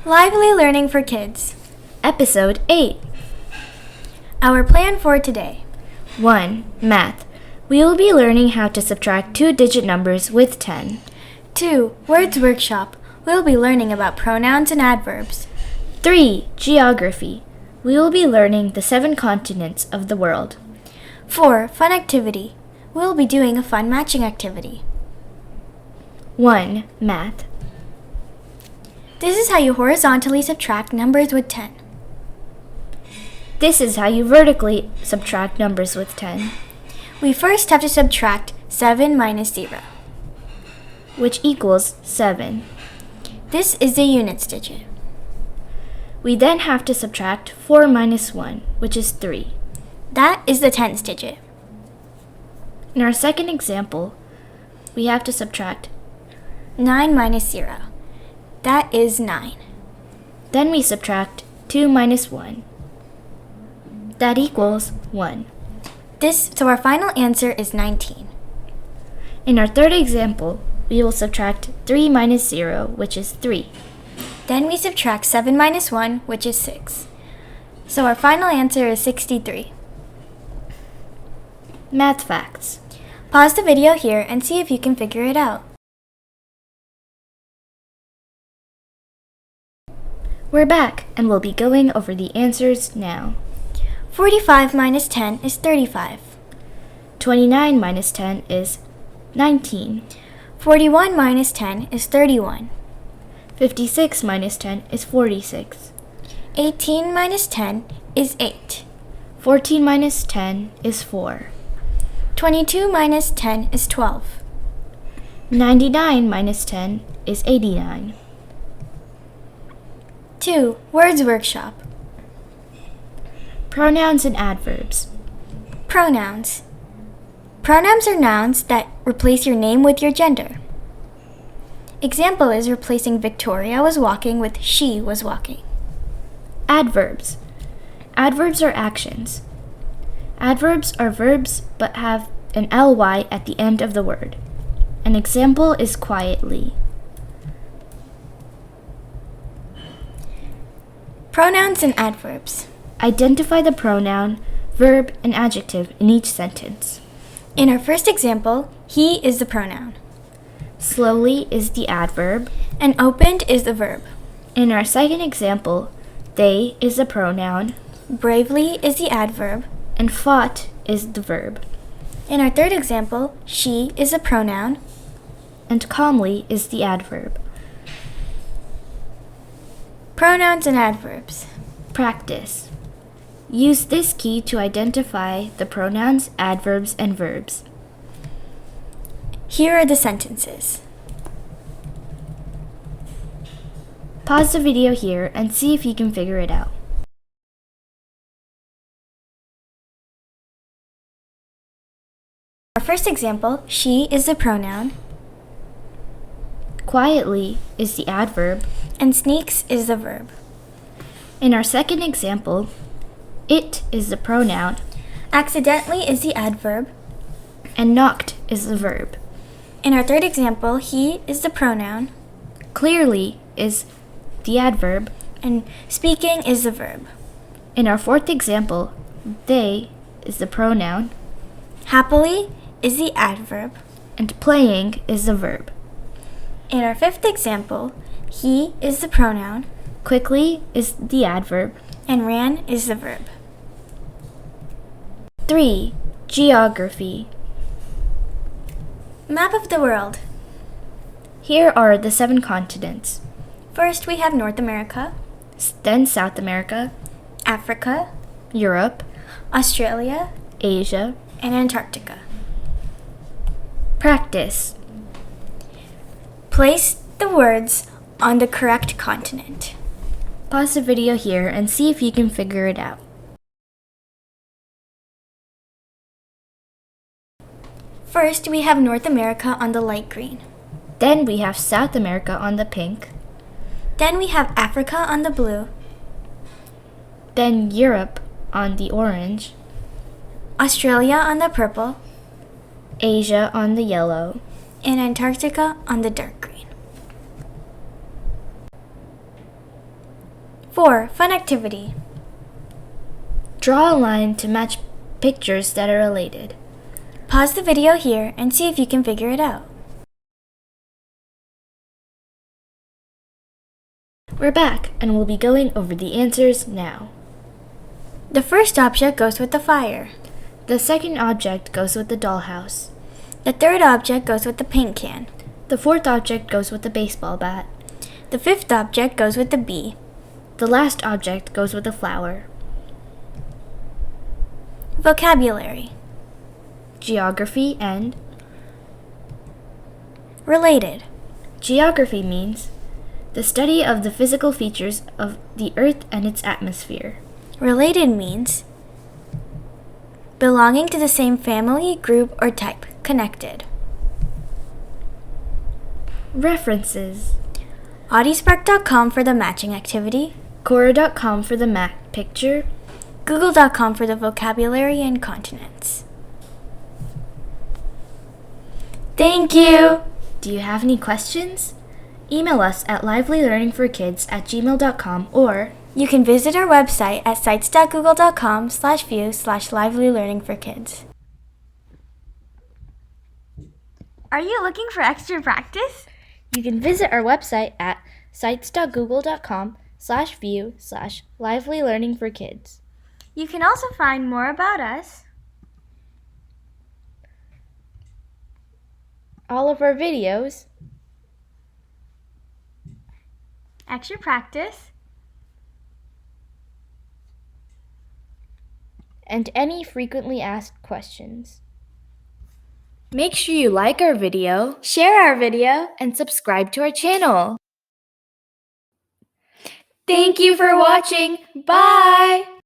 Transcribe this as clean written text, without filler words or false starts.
Lively Learning for Kids, Episode 8. Our plan for today. 1. Math. We will be learning how to subtract two-digit numbers with 10. 2. Words Workshop. We'll be learning about pronouns and adverbs. 3. Geography. We will be learning the 7 continents of the world. 4. Fun Activity. We'll be doing a fun matching activity. 1. Math. This is how you horizontally subtract numbers with 10. This is how you vertically subtract numbers with 10, We first have to subtract 7 minus 0. which equals 7. This is the units digit. We then have to subtract 4 minus 1, which is 3. That is the tens digit. In our second example, we have to subtract 9 minus 0. That is 9. Then we subtract 2 minus 1. That equals 1. So our final answer is 19. In our third example, we will subtract 3 minus 0, which is 3. Then we subtract 7 minus 1, which is 6. So our final answer is 63. Math facts. Pause the video here and see if you can figure it out. We're back, and we'll be going over the answers now. 45 minus 10 is 35. 29 minus 10 is 19. 41 minus 10 is 31. 56 minus 10 is 46. 18 minus 10 is 8. 14 minus 10 is 4. 22 minus 10 is 12. 99 minus 10 is 89. 2. Words Workshop. Pronouns and adverbs. Pronouns. Pronouns are nouns that replace your name with your gender. Example is replacing Victoria was walking with she was walking. Adverbs. Adverbs are actions. Adverbs are verbs but have an ly at the end of the word. An example is quietly. Pronouns and adverbs. Identify the pronoun, verb, and adjective in each sentence. In our first example, he is the pronoun, Slowly is the adverb. and opened is the verb. In our second example, they is the pronoun, Bravely is the adverb. and fought is the verb, In our third example, she is the pronoun, and calmly is the adverb. Pronouns and adverbs. Practice. Use this key to identify the pronouns, adverbs, and verbs. Here are the sentences. Pause the video here and see if you can figure it out. Our first example, she is the pronoun, Quietly is the adverb. and sneaks is the verb. In our second example, it is the pronoun, Accidentally is the adverb. and knocked is the verb. In our third example, he is the pronoun, Clearly is the adverb. and speaking is the verb. In our fourth example, they is the pronoun, Happily is the adverb. and playing is the verb. In our fifth example, he is the pronoun, Quickly is the adverb. and ran is the verb. 3. Geography. Map of the world. Here are the 7 continents, First, we have North America, then South America, Africa, Europe, Australia, Asia. and Antarctica. Practice. Place the words on the correct continent. Pause the video here and see if you can figure it out. First, we have North America on the light green. Then we have South America on the pink, Then we have Africa on the blue, then Europe on the orange, Australia on the purple, Asia on the yellow, and Antarctica on the dark green. 4. Fun activity. Draw a line to match pictures that are related. Pause the video here and see if you can figure it out. We're back, and we'll be going over the answers now. The first object goes with the fire. The second object goes with the dollhouse. The third object goes with the paint can. The fourth object goes with the baseball bat. The fifth object goes with the bee. The last object goes with the flower. Vocabulary. Geography and Related. geography means the study of the physical features of the Earth and its atmosphere. Related means belonging to the same family, group, or type. Connected. References. Audiospark.com for the matching activity. Quora.com for the map picture. Google.com for the vocabulary and continents. Thank you! Do you have any questions? Email us at livelylearningforkids@gmail.com or You can visit our website at sites.google.com/view/livelylearningforkids. Are you looking for extra practice? you can visit our website at sites.google.com/view/livelylearningforkids. You can also find more about us, All of our videos, extra practice, and any frequently asked questions. Make sure you like our video, share our video. and subscribe to our channel. Thank you for watching. Bye!